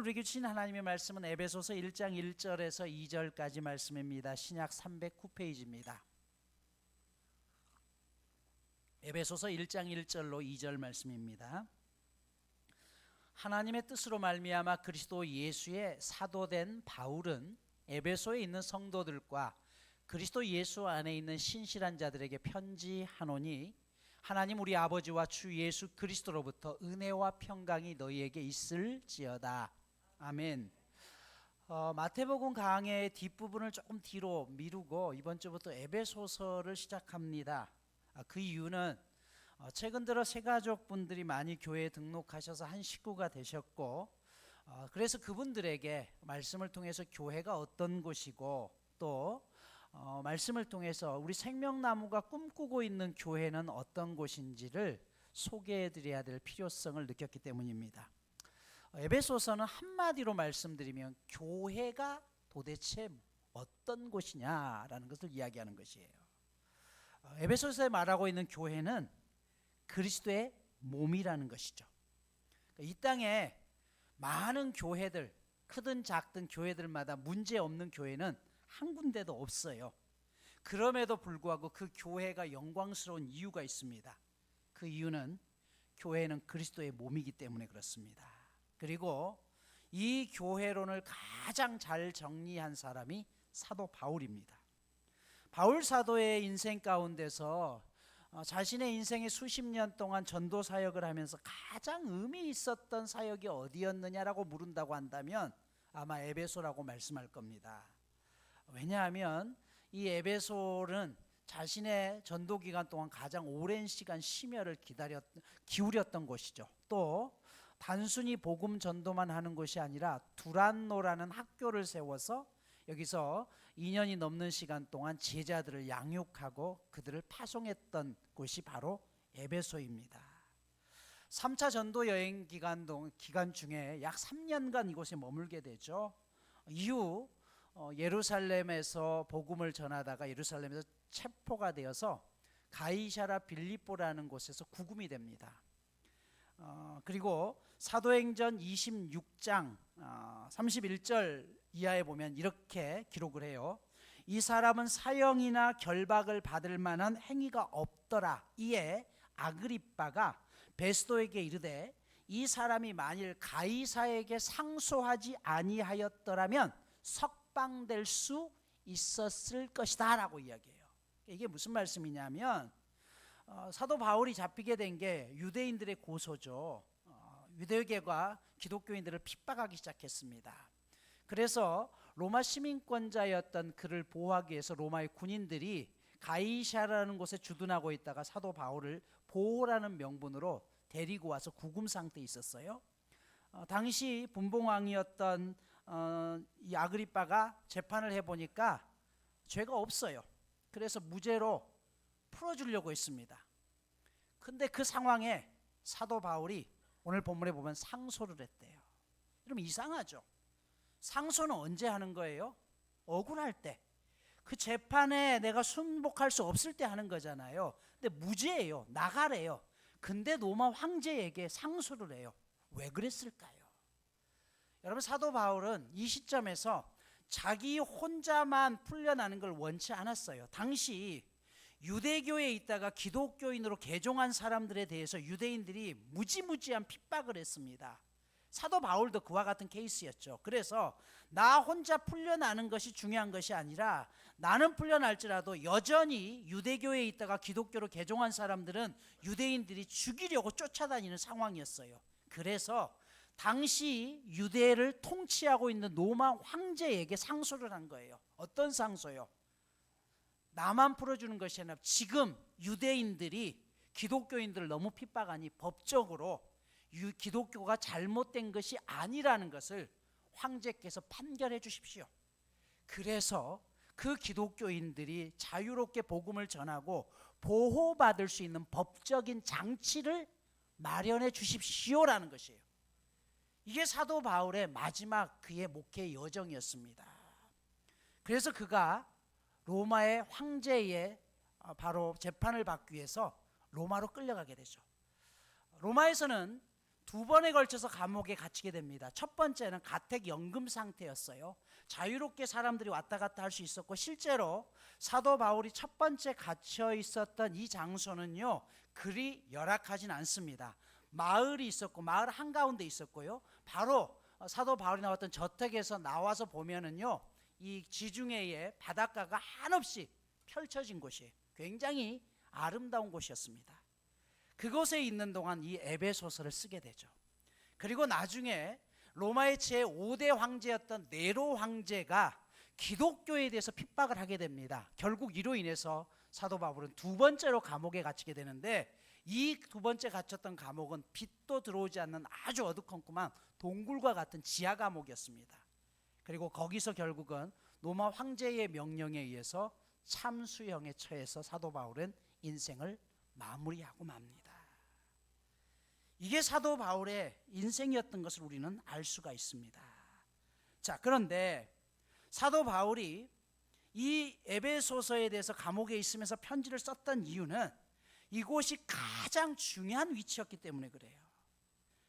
오늘 우리에게 주신 하나님의 말씀은 에베소서 1장 1절에서 2절까지 말씀입니다. 신약 309페이지입니다. 에베소서 1장 1절로 2절 말씀입니다. 하나님의 뜻으로 말미암아 그리스도 예수의 사도된 바울은 에베소에 있는 성도들과 그리스도 예수 안에 있는 신실한 자들에게 편지하노니 하나님 우리 아버지와 주 예수 그리스도로부터 은혜와 평강이 너희에게 있을지어다. 아멘. 마태복음 강해의 뒷부분을 조금 뒤로 미루고 이번 주부터 에베소서를 시작합니다. 그 이유는 최근 들어 새가족분들이 많이 교회에 등록하셔서 한 식구가 되셨고, 그래서 그분들에게 말씀을 통해서 교회가 어떤 곳이고 또 말씀을 통해서 우리 생명나무가 꿈꾸고 있는 교회는 어떤 곳인지를 소개해드려야 될 필요성을 느꼈기 때문입니다. 에베소서는 한마디로 말씀드리면 교회가 도대체 어떤 곳이냐라는 것을 이야기하는 것이에요. 에베소서에 말하고 있는 교회는 그리스도의 몸이라는 것이죠. 이 땅에 많은 교회들, 크든 작든 교회들마다 문제 없는 교회는 한 군데도 없어요. 그럼에도 불구하고 그 교회가 영광스러운 이유가 있습니다. 그 이유는 교회는 그리스도의 몸이기 때문에 그렇습니다. 그리고 이 교회론을 가장 잘 정리한 사람이 사도 바울입니다. 바울 사도의 인생 가운데서 자신의 인생의 수십 년 동안 전도 사역을 하면서 가장 의미 있었던 사역이 어디였느냐라고 물은다고 한다면 아마 에베소라고 말씀할 겁니다. 왜냐하면 이 에베소는 자신의 전도 기간 동안 가장 오랜 시간 심혈을 기울였던 곳이죠. 또 단순히 복음 전도만 하는 것이 아니라 두란노라는 학교를 세워서 여기서 2년이 넘는 시간 동안 제자들을 양육하고 그들을 파송했던 곳이 바로 에베소입니다. 3차 전도 여행 기간 중에 약 3년간 이곳에 머물게 되죠. 이후 예루살렘에서 복음을 전하다가 예루살렘에서 체포가 되어서 가이사랴 빌립보라는 곳에서 구금이 됩니다. 그리고 사도행전 26장 31절 이하에 보면 이렇게 기록을 해요. 이 사람은 사형이나 결박을 받을 만한 행위가 없더라. 이에 아그리빠가 베스도에게 이르되 이 사람이 만일 가이사에게 상소하지 아니하였더라면 석방될 수 있었을 것이다 라고 이야기해요. 이게 무슨 말씀이냐면 사도 바울이 잡히게 된 게 유대인들의 고소죠. 유대교가 기독교인들을 핍박하기 시작했습니다. 그래서 로마 시민권자였던 그를 보호하기 위해서 로마의 군인들이 가이사라는 곳에 주둔하고 있다가 사도 바울을 보호라는 명분으로 데리고 와서 구금 상태에 있었어요. 당시 분봉왕이었던 이 아그리빠가 재판을 해보니까 죄가 없어요. 그래서 무죄로 풀어주려고 했습니다. 근데 그 상황에 사도 바울이 오늘 본문에 보면 상소를 했대요. 여러분 이상하죠? 상소는 언제 하는 거예요? 억울할 때. 그 재판에 내가 순복할 수 없을 때 하는 거잖아요. 근데 무죄예요. 나가래요. 근데 로마 황제에게 상소를 해요. 왜 그랬을까요? 여러분 사도 바울은 이 시점에서 자기 혼자만 풀려나는 걸 원치 않았어요. 당시 유대교에 있다가 기독교인으로 개종한 사람들에 대해서 유대인들이 무지무지한 핍박을 했습니다. 사도 바울도 그와 같은 케이스였죠. 그래서 나 혼자 풀려나는 것이 중요한 것이 아니라 나는 풀려날지라도 여전히 유대교에 있다가 기독교로 개종한 사람들은 유대인들이 죽이려고 쫓아다니는 상황이었어요. 그래서 당시 유대를 통치하고 있는 로마 황제에게 상소를 한 거예요. 어떤 상소요? 나만 풀어주는 것이 아니라 지금 유대인들이 기독교인들을 너무 핍박하니 법적으로 기독교가 잘못된 것이 아니라는 것을 황제께서 판결해 주십시오. 그래서 그 기독교인들이 자유롭게 복음을 전하고 보호받을 수 있는 법적인 장치를 마련해 주십시오라는 것이에요. 이게 사도 바울의 마지막 그의 목회 여정이었습니다. 그래서 그가 로마의 황제의 바로 재판을 받기 위해서 로마로 끌려가게 되죠. 로마에서는 두 번에 걸쳐서 감옥에 갇히게 됩니다. 첫 번째는 가택연금 상태였어요. 자유롭게 사람들이 왔다 갔다 할 수 있었고, 실제로 사도 바울이 첫 번째 갇혀 있었던 이 장소는요, 그리 열악하진 않습니다. 마을이 있었고, 마을 한가운데 있었고요, 바로 사도 바울이 나왔던 저택에서 나와서 보면은요, 이 지중해의 바닷가가 한없이 펼쳐진 곳이에요. 굉장히 아름다운 곳이었습니다. 그곳에 있는 동안 이 에베소서를 쓰게 되죠. 그리고 나중에 로마의 제5대 황제였던 네로 황제가 기독교에 대해서 핍박을 하게 됩니다. 결국 이로 인해서 사도 바울은 두 번째로 감옥에 갇히게 되는데, 이 두 번째 갇혔던 감옥은 빛도 들어오지 않는 아주 어두컴컴한 동굴과 같은 지하 감옥이었습니다. 그리고 거기서 결국은 로마 황제의 명령에 의해서 참수형에 처해서 사도 바울은 인생을 마무리하고 맙니다. 이게 사도 바울의 인생이었던 것을 우리는 알 수가 있습니다. 자, 그런데 사도 바울이 이 에베소서에 대해서 감옥에 있으면서 편지를 썼던 이유는 이곳이 가장 중요한 위치였기 때문에 그래요.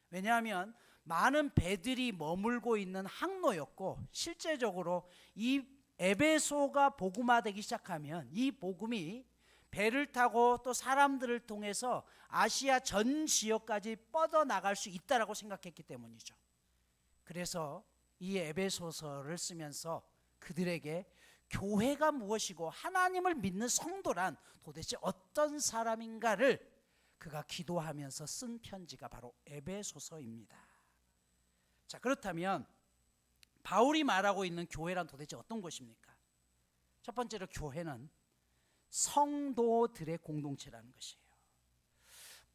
왜냐하면 많은 배들이 머물고 있는 항로였고, 실제적으로 이 에베소가 복음화되기 시작하면 이 복음이 배를 타고 또 사람들을 통해서 아시아 전 지역까지 뻗어나갈 수 있다라고 생각했기 때문이죠. 그래서 이 에베소서를 쓰면서 그들에게 교회가 무엇이고 하나님을 믿는 성도란 도대체 어떤 사람인가를 그가 기도하면서 쓴 편지가 바로 에베소서입니다. 자, 그렇다면 바울이 말하고 있는 교회란 도대체 어떤 것입니까? 첫 번째로 교회는 성도들의 공동체라는 것이에요.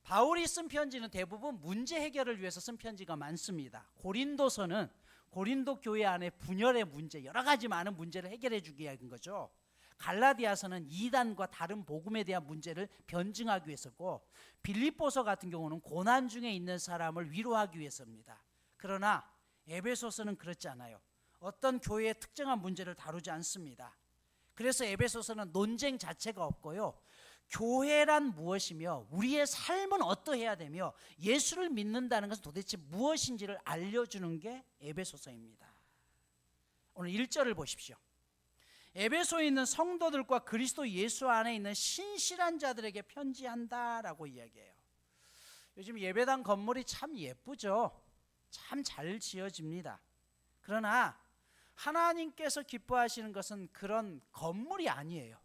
바울이 쓴 편지는 대부분 문제 해결을 위해서 쓴 편지가 많습니다. 고린도서는 고린도 교회 안에 분열의 문제, 여러 가지 많은 문제를 해결해 주기 위한 거죠. 갈라디아서는 이단과 다른 복음에 대한 문제를 변증하기 위해서고, 빌립보서 같은 경우는 고난 중에 있는 사람을 위로하기 위해서입니다. 그러나 에베소서는 그렇지 않아요. 어떤 교회의 특정한 문제를 다루지 않습니다. 그래서 에베소서는 논쟁 자체가 없고요, 교회란 무엇이며 우리의 삶은 어떠해야 되며 예수를 믿는다는 것은 도대체 무엇인지를 알려주는 게 에베소서입니다. 오늘 1절을 보십시오. 에베소에 있는 성도들과 그리스도 예수 안에 있는 신실한 자들에게 편지한다라고 이야기해요. 요즘 예배당 건물이 참 예쁘죠. 참 잘 지어집니다. 그러나 하나님께서 기뻐하시는 것은 그런 건물이 아니에요.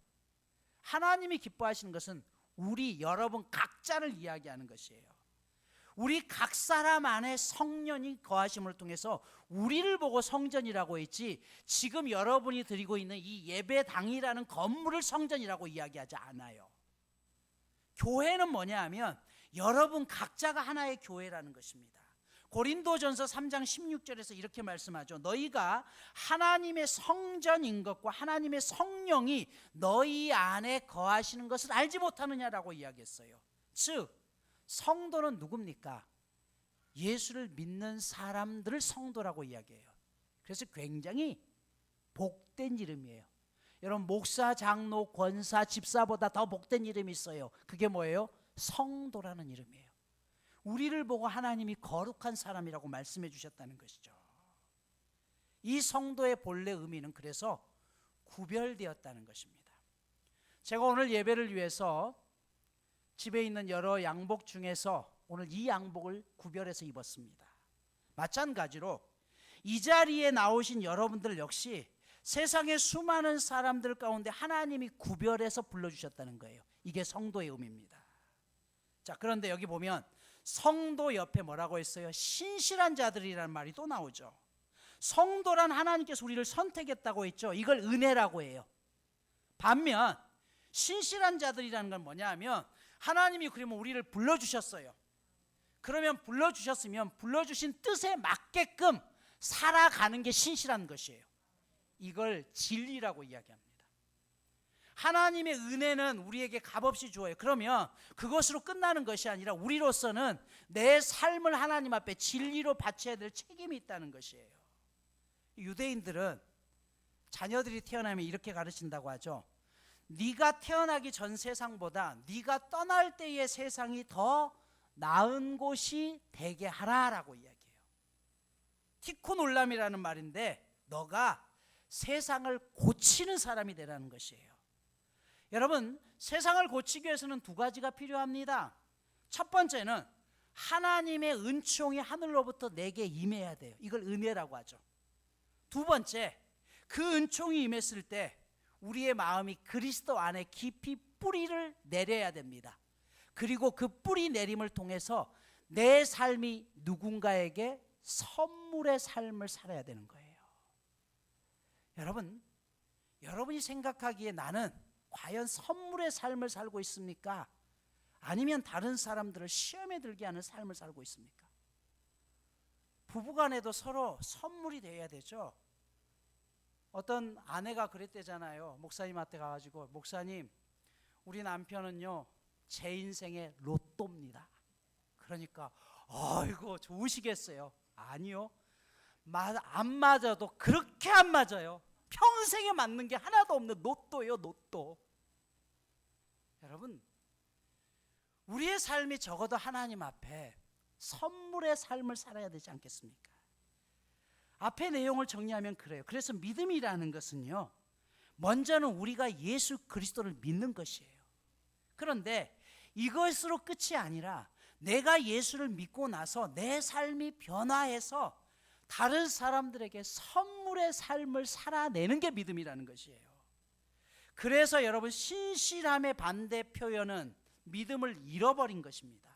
하나님이 기뻐하시는 것은 우리 여러분 각자를 이야기하는 것이에요. 우리 각 사람 안에 성령이 거하심을 통해서 우리를 보고 성전이라고 했지, 지금 여러분이 드리고 있는 이 예배당이라는 건물을 성전이라고 이야기하지 않아요. 교회는 뭐냐 하면 여러분 각자가 하나의 교회라는 것입니다. 고린도전서 3장 16절에서 이렇게 말씀하죠. 너희가 하나님의 성전인 것과 하나님의 성령이 너희 안에 거하시는 것을 알지 못하느냐라고 이야기했어요. 즉 성도는 누굽니까? 예수를 믿는 사람들을 성도라고 이야기해요. 그래서 굉장히 복된 이름이에요. 여러분, 목사, 장로, 권사, 집사보다 더 복된 이름이 있어요. 그게 뭐예요? 성도라는 이름이에요. 우리를 보고 하나님이 거룩한 사람이라고 말씀해 주셨다는 것이죠. 이 성도의 본래 의미는 그래서 구별되었다는 것입니다. 제가 오늘 예배를 위해서 집에 있는 여러 양복 중에서 오늘 이 양복을 구별해서 입었습니다. 마찬가지로 이 자리에 나오신 여러분들 역시 세상의 수많은 사람들 가운데 하나님이 구별해서 불러주셨다는 거예요. 이게 성도의 의미입니다. 자, 그런데 여기 보면 성도 옆에 뭐라고 했어요? 신실한 자들이라는 말이 또 나오죠. 성도란 하나님께서 우리를 선택했다고 했죠. 이걸 은혜라고 해요. 반면 신실한 자들이라는 건 뭐냐 하면 하나님이 그러면 우리를 불러주셨어요. 그러면 불러주셨으면 불러주신 뜻에 맞게끔 살아가는 게 신실한 것이에요. 이걸 진리라고 이야기합니다. 하나님의 은혜는 우리에게 값없이 주어요. 그러면 그것으로 끝나는 것이 아니라 우리로서는 내 삶을 하나님 앞에 진리로 바쳐야 될 책임이 있다는 것이에요. 유대인들은 자녀들이 태어나면 이렇게 가르친다고 하죠. 네가 태어나기 전 세상보다 네가 떠날 때의 세상이 더 나은 곳이 되게 하라라고 이야기해요. 티코놀람이라는 말인데 너가 세상을 고치는 사람이 되라는 것이에요. 여러분, 세상을 고치기 위해서는 두 가지가 필요합니다. 첫 번째는 하나님의 은총이 하늘로부터 내게 임해야 돼요. 이걸 은혜라고 하죠. 두 번째, 그 은총이 임했을 때 우리의 마음이 그리스도 안에 깊이 뿌리를 내려야 됩니다. 그리고 그 뿌리 내림을 통해서 내 삶이 누군가에게 선물의 삶을 살아야 되는 거예요. 여러분, 여러분이 생각하기에 나는 과연 선물의 삶을 살고 있습니까? 아니면 다른 사람들을 시험에 들게 하는 삶을 살고 있습니까? 부부간에도 서로 선물이 되어야 되죠. 어떤 아내가 그랬대잖아요. 목사님한테 가가지고, 목사님, 우리 남편은요 제 인생의 로또입니다. 그러니까 아이고 좋으시겠어요. 아니요, 안 맞아도 그렇게 안 맞아요. 평생에 맞는 게 하나도 없는 로또예요, 로또. 여러분, 우리의 삶이 적어도 하나님 앞에 선물의 삶을 살아야 되지 않겠습니까? 앞의 내용을 정리하면 그래요. 그래서 믿음이라는 것은요, 먼저는 우리가 예수 그리스도를 믿는 것이에요. 그런데 이것으로 끝이 아니라 내가 예수를 믿고 나서 내 삶이 변화해서 다른 사람들에게 선물의 삶을 살아내는 게 믿음이라는 것이에요. 그래서 여러분, 신실함의 반대 표현은 믿음을 잃어버린 것입니다.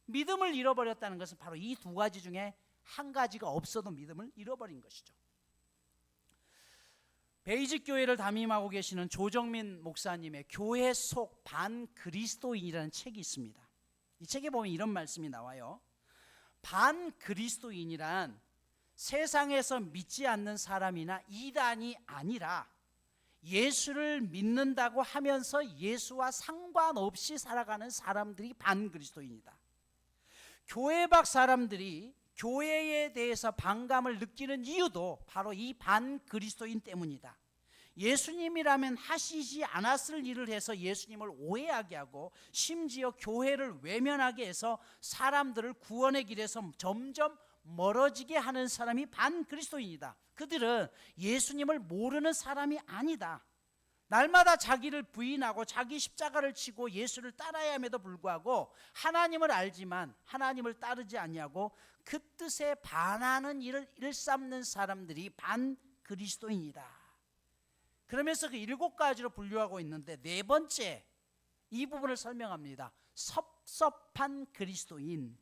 믿음을 잃어버렸다는 것은 바로 이 두 가지 중에 한 가지가 없어도 믿음을 잃어버린 것이죠. 베이직 교회를 담임하고 계시는 조정민 목사님의 교회 속 반그리스도인이라는 책이 있습니다. 이 책에 보면 이런 말씀이 나와요. 반그리스도인이란 세상에서 믿지 않는 사람이나 이단이 아니라 예수를 믿는다고 하면서 예수와 상관없이 살아가는 사람들이 반그리스도인이다. 교회 밖 사람들이 교회에 대해서 반감을 느끼는 이유도 바로 이 반그리스도인 때문이다. 예수님이라면 하시지 않았을 일을 해서 예수님을 오해하게 하고 심지어 교회를 외면하게 해서 사람들을 구원의 길에서 점점 멀어지게 하는 사람이 반그리스도인이다. 그들은 예수님을 모르는 사람이 아니다. 날마다 자기를 부인하고 자기 십자가를 치고 예수를 따라야 함에도 불구하고 하나님을 알지만 하나님을 따르지 아니하고 그 뜻에 반하는 일을 일삼는 사람들이 반그리스도인이다. 그러면서 그 7가지로 분류하고 있는데 네 번째, 이 부분을 설명합니다. 섭섭한 그리스도인.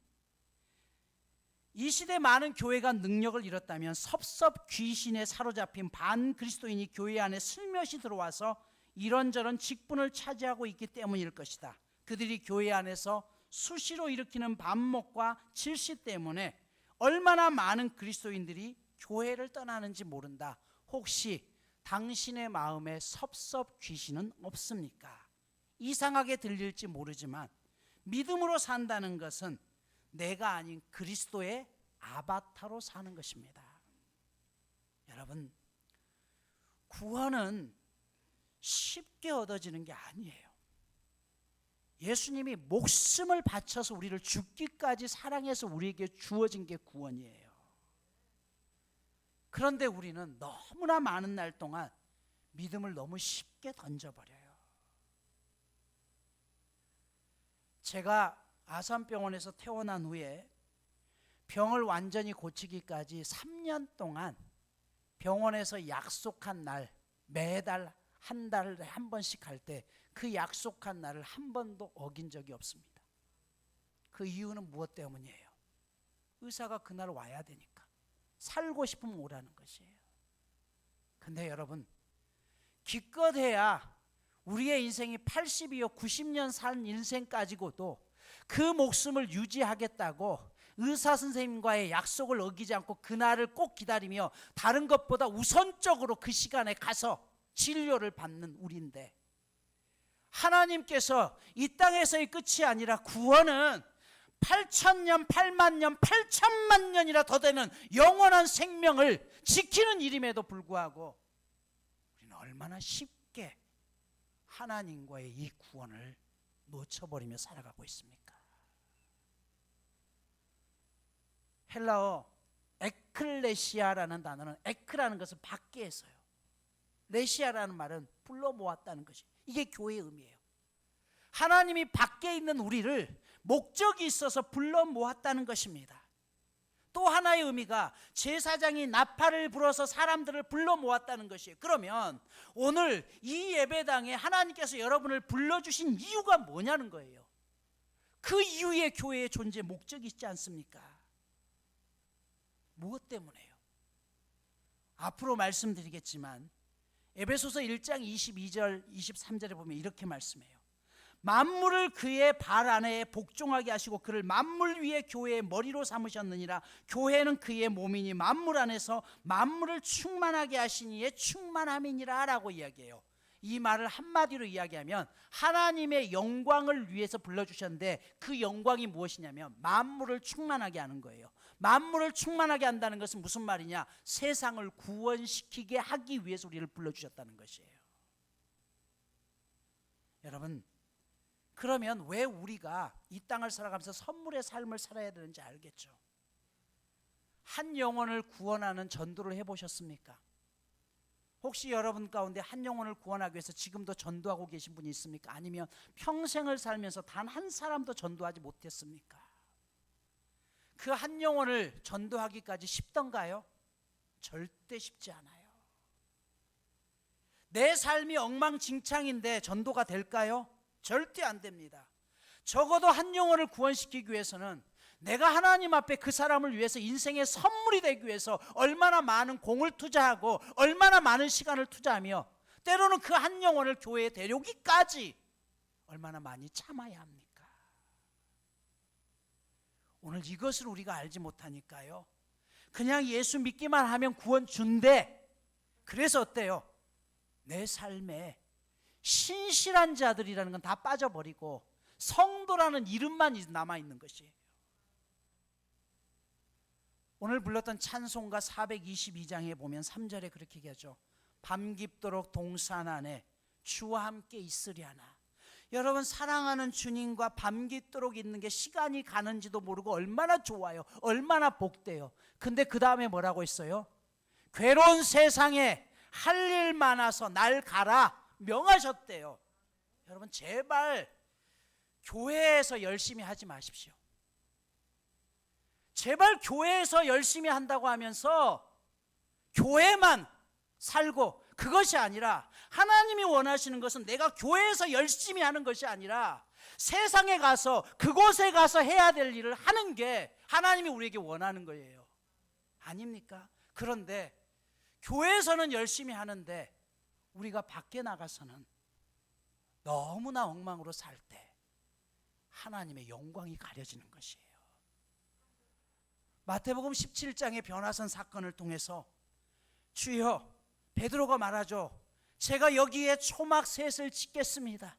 이 시대 많은 교회가 능력을 잃었다면 섭섭 귀신에 사로잡힌 반그리스도인이 교회 안에 슬며시 들어와서 이런저런 직분을 차지하고 있기 때문일 것이다. 그들이 교회 안에서 수시로 일으키는 반목과 질시 때문에 얼마나 많은 그리스도인들이 교회를 떠나는지 모른다. 혹시 당신의 마음에 섭섭 귀신은 없습니까? 이상하게 들릴지 모르지만 믿음으로 산다는 것은 내가 아닌 그리스도의 아바타로 사는 것입니다. 여러분, 구원은 쉽게 얻어지는 게 아니에요. 예수님이 목숨을 바쳐서 우리를 죽기까지 사랑해서 우리에게 주어진 게 구원이에요. 그런데 우리는 너무나 많은 날 동안 믿음을 너무 쉽게 던져버려요. 제가 아산병원에서 퇴원한 후에 병을 완전히 고치기까지 3년 동안 병원에서 약속한 날, 매달 한 달에 한 번씩 갈 때 그 약속한 날을 한 번도 어긴 적이 없습니다. 그 이유는 무엇 때문이에요? 의사가 그날 와야 되니까. 살고 싶으면 오라는 것이에요. 근데 여러분, 기껏해야 우리의 인생이 80이요 90년 산 인생까지고도 그 목숨을 유지하겠다고 의사 선생님과의 약속을 어기지 않고 그날을 꼭 기다리며 다른 것보다 우선적으로 그 시간에 가서 진료를 받는 우리인데, 하나님께서 이 땅에서의 끝이 아니라 구원은 8,000년, 8만 년, 8천만 년이라 더 되는 영원한 생명을 지키는 일임에도 불구하고 우리는 얼마나 쉽게 하나님과의 이 구원을 놓쳐버리며 살아가고 있습니까? 헬라어 에클레시아라는 단어는 에크라는 것은 밖에서요. 레시아라는 말은 불러 모았다는 것이, 이게 교회의 의미예요. 하나님이 밖에 있는 우리를 목적이 있어서 불러 모았다는 것입니다. 또 하나의 의미가 제사장이 나팔을 불어서 사람들을 불러 모았다는 것이에요. 그러면 오늘 이 예배당에 하나님께서 여러분을 불러주신 이유가 뭐냐는 거예요. 그 이유에 교회의 존재 목적이 있지 않습니까? 무엇 때문에요? 앞으로 말씀드리겠지만 에베소서 1장 22절 23절에 보면 이렇게 말씀해요. 만물을 그의 발 안에 복종하게 하시고 그를 만물 위에 교회의 머리로 삼으셨느니라. 교회는 그의 몸이니 만물 안에서 만물을 충만하게 하시니의 충만함이니라 라고 이야기해요. 이 말을 한마디로 이야기하면 하나님의 영광을 위해서 불러주셨는데 그 영광이 무엇이냐면 만물을 충만하게 하는 거예요. 만물을 충만하게 한다는 것은 무슨 말이냐? 세상을 구원시키게 하기 위해서 우리를 불러주셨다는 것이에요. 여러분, 그러면 왜 우리가 이 땅을 살아가면서 선물의 삶을 살아야 되는지 알겠죠? 한 영혼을 구원하는 전도를 해보셨습니까? 혹시 여러분 가운데 한 영혼을 구원하기 위해서 지금도 전도하고 계신 분이 있습니까? 아니면 평생을 살면서 단 한 사람도 전도하지 못했습니까? 그 한 영혼을 전도하기까지 쉽던가요? 절대 쉽지 않아요. 내 삶이 엉망진창인데 전도가 될까요? 절대 안 됩니다. 적어도 한 영혼을 구원시키기 위해서는 내가 하나님 앞에 그 사람을 위해서 인생의 선물이 되기 위해서 얼마나 많은 공을 투자하고 얼마나 많은 시간을 투자하며 때로는 그 한 영혼을 교회에 데려오기까지 얼마나 많이 참아야 합니까? 오늘 이것을 우리가 알지 못하니까요, 그냥 예수 믿기만 하면 구원 준대. 그래서 어때요? 내 삶에 신실한 자들이라는 건 다 빠져버리고 성도라는 이름만 남아있는 것이에요. 오늘 불렀던 찬송가 422장에 보면 3절에 그렇게 얘기하죠. 밤 깊도록 동산 안에 주와 함께 있으려나. 여러분, 사랑하는 주님과 밤 깊도록 있는 게 시간이 가는지도 모르고 얼마나 좋아요. 얼마나 복돼요. 근데 그 다음에 뭐라고 했어요? 괴로운 세상에 할 일 많아서 날 가라 명하셨대요. 여러분, 제발 교회에서 열심히 하지 마십시오. 제발 교회에서 열심히 한다고 하면서 교회만 살고, 그것이 아니라 하나님이 원하시는 것은 내가 교회에서 열심히 하는 것이 아니라 세상에 가서 그곳에 가서 해야 될 일을 하는 게 하나님이 우리에게 원하는 거예요. 아닙니까? 그런데 교회에서는 열심히 하는데 우리가 밖에 나가서는 너무나 엉망으로 살 때 하나님의 영광이 가려지는 것이에요. 마태복음 17장의 변화선 사건을 통해서 주여, 베드로가 말하죠. 제가 여기에 초막 셋을 짓겠습니다.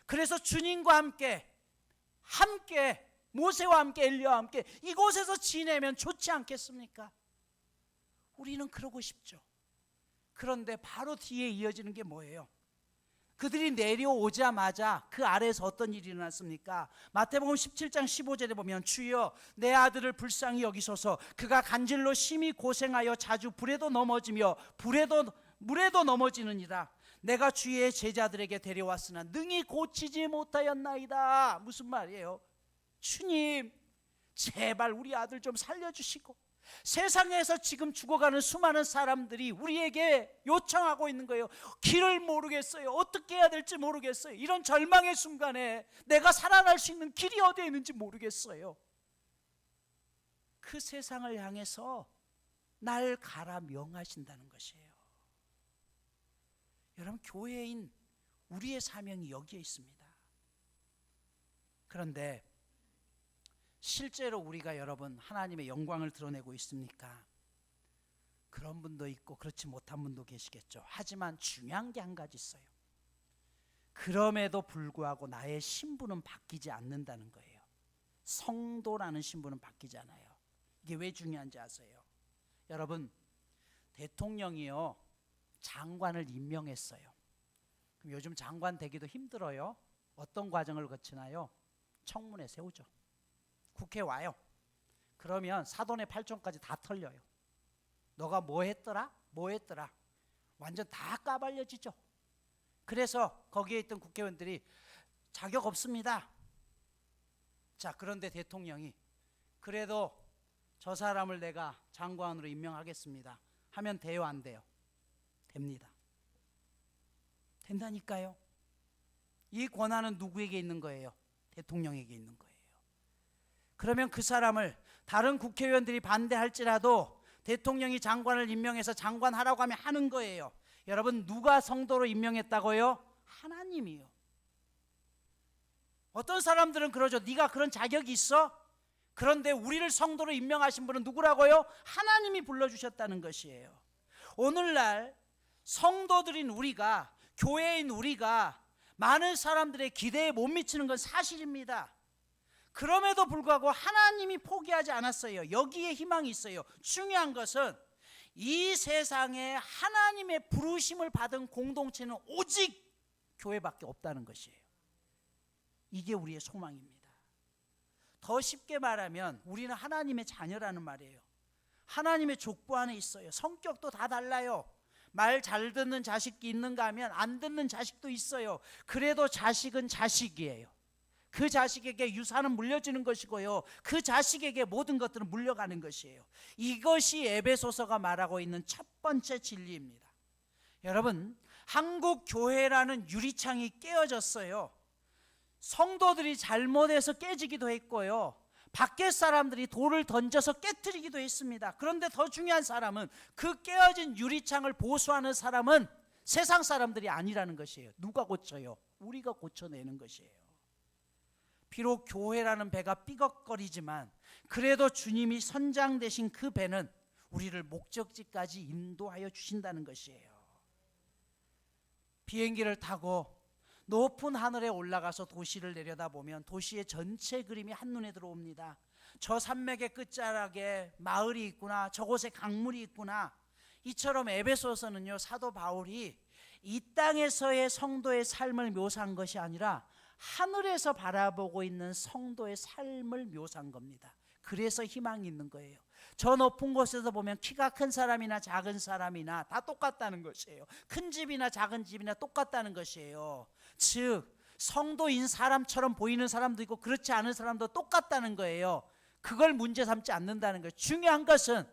그래서 주님과 함께 모세와 함께 엘리야와 함께 이곳에서 지내면 좋지 않겠습니까? 우리는 그러고 싶죠. 그런데 바로 뒤에 이어지는 게 뭐예요? 그들이 내려오자마자 그 아래에서 어떤 일이 일어났습니까? 마태복음 17장 15절에 보면 주여 내 아들을 불쌍히 여기소서. 그가 간질로 심히 고생하여 자주 불에도 넘어지며 물에도 넘어지느니라. 내가 주의 제자들에게 데려왔으나 능히 고치지 못하였나이다. 무슨 말이에요? 주님, 제발 우리 아들 좀 살려주시고, 세상에서 지금 죽어가는 수많은 사람들이 우리에게 요청하고 있는 거예요. 길을 모르겠어요. 어떻게 해야 될지 모르겠어요. 이런 절망의 순간에 내가 살아날 수 있는 길이 어디에 있는지 모르겠어요. 그 세상을 향해서 날 가라 명하신다는 것이에요. 여러분, 교회인 우리의 사명이 여기에 있습니다. 그런데 실제로 우리가 여러분 하나님의 영광을 드러내고 있습니까? 그런 분도 있고 그렇지 못한 분도 계시겠죠. 하지만 중요한 게 한 가지 있어요. 그럼에도 불구하고 나의 신분은 바뀌지 않는다는 거예요. 성도라는 신분은 바뀌지 않아요. 이게 왜 중요한지 아세요? 여러분, 대통령이요, 장관을 임명했어요. 그럼 요즘 장관 되기도 힘들어요. 어떤 과정을 거치나요? 청문회 세우죠. 국회 와요. 그러면 사돈의 팔촌까지 다 털려요. 너가 뭐 했더라? 뭐 했더라? 완전 다 까발려지죠. 그래서 거기에 있던 국회의원들이 자격 없습니다. 자, 그런데 대통령이 그래도 저 사람을 내가 장관으로 임명하겠습니다 하면 돼요, 안 돼요? 됩니다. 된다니까요. 이 권한은 누구에게 있는 거예요? 대통령에게 있는 거예요. 그러면 그 사람을 다른 국회의원들이 반대할지라도 대통령이 장관을 임명해서 장관하라고 하면 하는 거예요. 여러분, 누가 성도로 임명했다고요? 하나님이요. 어떤 사람들은 그러죠. 네가 그런 자격이 있어? 그런데 우리를 성도로 임명하신 분은 누구라고요? 하나님이 불러주셨다는 것이에요. 오늘날 성도들인 우리가, 교회인 우리가 많은 사람들의 기대에 못 미치는 건 사실입니다. 그럼에도 불구하고 하나님이 포기하지 않았어요. 여기에 희망이 있어요. 중요한 것은 이 세상에 하나님의 부르심을 받은 공동체는 오직 교회밖에 없다는 것이에요. 이게 우리의 소망입니다. 더 쉽게 말하면 우리는 하나님의 자녀라는 말이에요. 하나님의 족보 안에 있어요. 성격도 다 달라요. 말 잘 듣는 자식이 있는가 하면 안 듣는 자식도 있어요. 그래도 자식은 자식이에요. 그 자식에게 유산은 물려지는 것이고요, 그 자식에게 모든 것들은 물려가는 것이에요. 이것이 에베소서가 말하고 있는 첫 번째 진리입니다. 여러분, 한국 교회라는 유리창이 깨어졌어요. 성도들이 잘못해서 깨지기도 했고요, 밖에 사람들이 돌을 던져서 깨트리기도 했습니다. 그런데 더 중요한 사람은 그 깨어진 유리창을 보수하는 사람은 세상 사람들이 아니라는 것이에요. 누가 고쳐요? 우리가 고쳐내는 것이에요. 비록 교회라는 배가 삐걱거리지만 그래도 주님이 선장되신 그 배는 우리를 목적지까지 인도하여 주신다는 것이에요. 비행기를 타고 높은 하늘에 올라가서 도시를 내려다보면 도시의 전체 그림이 한눈에 들어옵니다. 저 산맥의 끝자락에 마을이 있구나, 저곳에 강물이 있구나. 이처럼 에베소서는요, 사도 바울이 이 땅에서의 성도의 삶을 묘사한 것이 아니라 하늘에서 바라보고 있는 성도의 삶을 묘사한 겁니다. 그래서 희망이 있는 거예요. 저 높은 곳에서 보면 키가 큰 사람이나 작은 사람이나 다 똑같다는 것이에요. 큰 집이나 작은 집이나 똑같다는 것이에요. 즉 성도인 사람처럼 보이는 사람도 있고 그렇지 않은 사람도 똑같다는 거예요. 그걸 문제 삼지 않는다는 거예요. 중요한 것은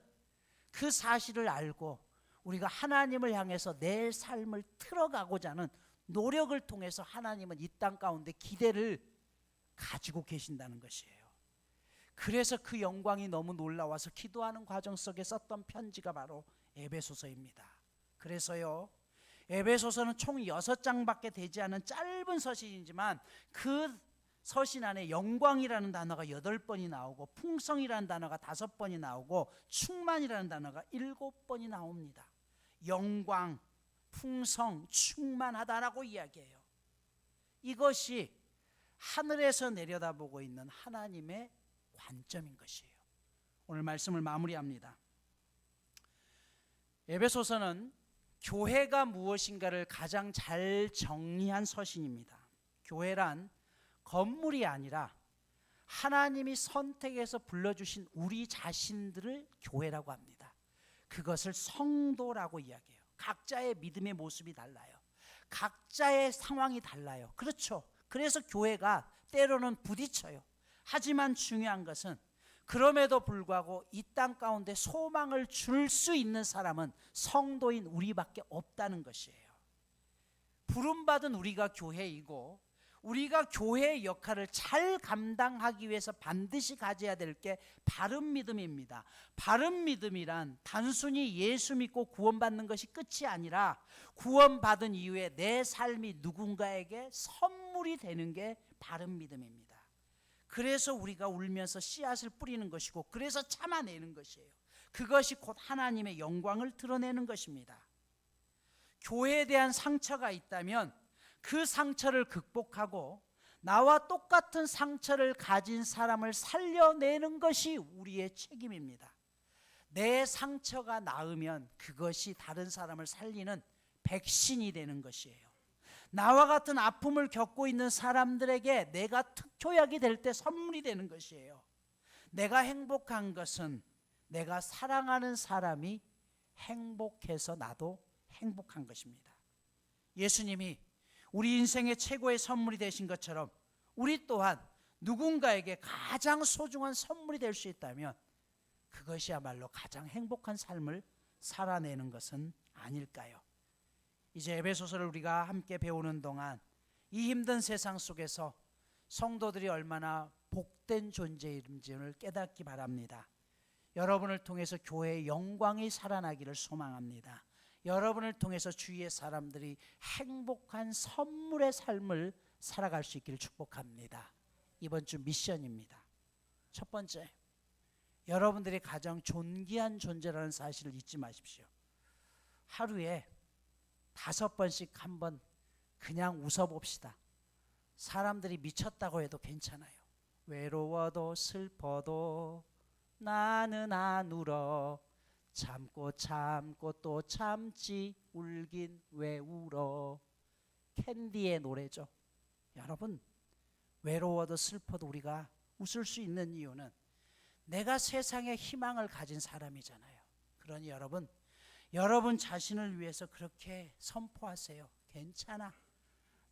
그 사실을 알고 우리가 하나님을 향해서 내 삶을 틀어가고자 하는 노력을 통해서 하나님은 이 땅 가운데 기대를 가지고 계신다는 것이에요. 그래서 그 영광이 너무 놀라워서 기도하는 과정 속에 썼던 편지가 바로 에베소서입니다. 그래서요, 에베소서는 총 6장밖에 되지 않은 짧은 서신이지만 그 서신 안에 영광이라는 단어가 8번이 나오고 풍성이라는 단어가 5번이 나오고 충만이라는 단어가 7번이 나옵니다. 영광, 풍성, 충만하다라고 이야기해요. 이것이 하늘에서 내려다보고 있는 하나님의 관점인 것이에요. 오늘 말씀을 마무리합니다. 에베소서는 교회가 무엇인가를 가장 잘 정리한 서신입니다. 교회란 건물이 아니라 하나님이 선택해서 불러주신 우리 자신들을 교회라고 합니다. 그것을 성도라고 이야기해요. 각자의 믿음의 모습이 달라요. 각자의 상황이 달라요. 그렇죠. 그래서 교회가 때로는 부딪혀요. 하지만 중요한 것은 그럼에도 불구하고 이 땅 가운데 소망을 줄 수 있는 사람은 성도인 우리밖에 없다는 것이에요. 부름받은 우리가 교회이고 우리가 교회의 역할을 잘 감당하기 위해서 반드시 가져야 될 게 바른 믿음입니다. 바른 믿음이란 단순히 예수 믿고 구원받는 것이 끝이 아니라 구원받은 이후에 내 삶이 누군가에게 선물이 되는 게 바른 믿음입니다. 그래서 우리가 울면서 씨앗을 뿌리는 것이고 그래서 참아내는 것이에요. 그것이 곧 하나님의 영광을 드러내는 것입니다. 교회에 대한 상처가 있다면 그 상처를 극복하고 나와 똑같은 상처를 가진 사람을 살려내는 것이 우리의 책임입니다. 내 상처가 나으면 그것이 다른 사람을 살리는 백신이 되는 것이에요. 나와 같은 아픔을 겪고 있는 사람들에게 내가 특효약이 될 때 선물이 되는 것이에요. 내가 행복한 것은 내가 사랑하는 사람이 행복해서 나도 행복한 것입니다. 예수님이 우리 인생의 최고의 선물이 되신 것처럼 우리 또한 누군가에게 가장 소중한 선물이 될 수 있다면 그것이야말로 가장 행복한 삶을 살아내는 것은 아닐까요? 이제 에베소서를 우리가 함께 배우는 동안 이 힘든 세상 속에서 성도들이 얼마나 복된 존재인지를 깨닫기 바랍니다. 여러분을 통해서 교회의 영광이 살아나기를 소망합니다. 여러분을 통해서 주위의 사람들이 행복한 선물의 삶을 살아갈 수 있기를 축복합니다. 이번 주 미션입니다. 첫 번째, 여러분들이 가장 존귀한 존재라는 사실을 잊지 마십시오. 하루에 5번씩 한번 그냥 웃어봅시다. 사람들이 미쳤다고 해도 괜찮아요. 외로워도 슬퍼도 나는 안 울어. 참고 참고 또 참지 울긴 왜 울어. 캔디의 노래죠. 여러분, 외로워도 슬퍼도 우리가 웃을 수 있는 이유는 내가 세상에 희망을 가진 사람이잖아요. 그러니 여러분 자신을 위해서 그렇게 선포하세요. 괜찮아.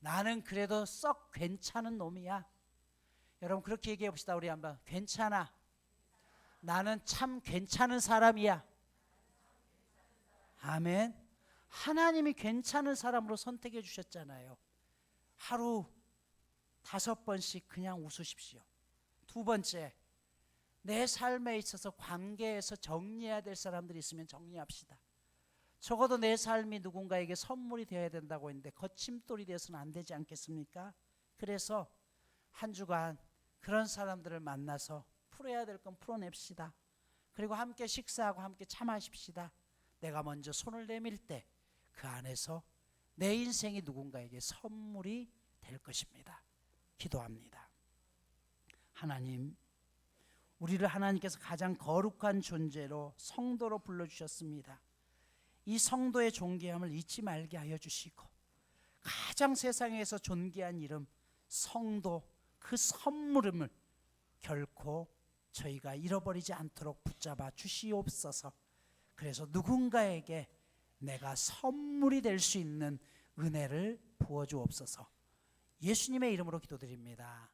나는 그래도 썩 괜찮은 놈이야. 여러분 그렇게 얘기해 봅시다. 우리 한번. 괜찮아. 나는 참 괜찮은 사람이야. 아멘. 하나님이 괜찮은 사람으로 선택해 주셨잖아요. 하루 5번씩 그냥 웃으십시오. 두 번째, 내 삶에 있어서 관계에서 정리해야 될 사람들이 있으면 정리합시다. 적어도 내 삶이 누군가에게 선물이 되어야 된다고 했는데 거침돌이 되어서는 안 되지 않겠습니까? 그래서 한 주간 그런 사람들을 만나서 풀어야 될 건 풀어냅시다. 그리고 함께 식사하고 함께 차 마십시다. 내가 먼저 손을 내밀 때 그 안에서 내 인생이 누군가에게 선물이 될 것입니다. 기도합니다. 하나님, 우리를 하나님께서 가장 거룩한 존재로 성도로 불러주셨습니다. 이 성도의 존귀함을 잊지 말게 하여 주시고 가장 세상에서 존귀한 이름 성도, 그 선물임을 결코 저희가 잃어버리지 않도록 붙잡아 주시옵소서. 그래서 누군가에게 내가 선물이 될 수 있는 은혜를 부어주옵소서. 예수님의 이름으로 기도드립니다.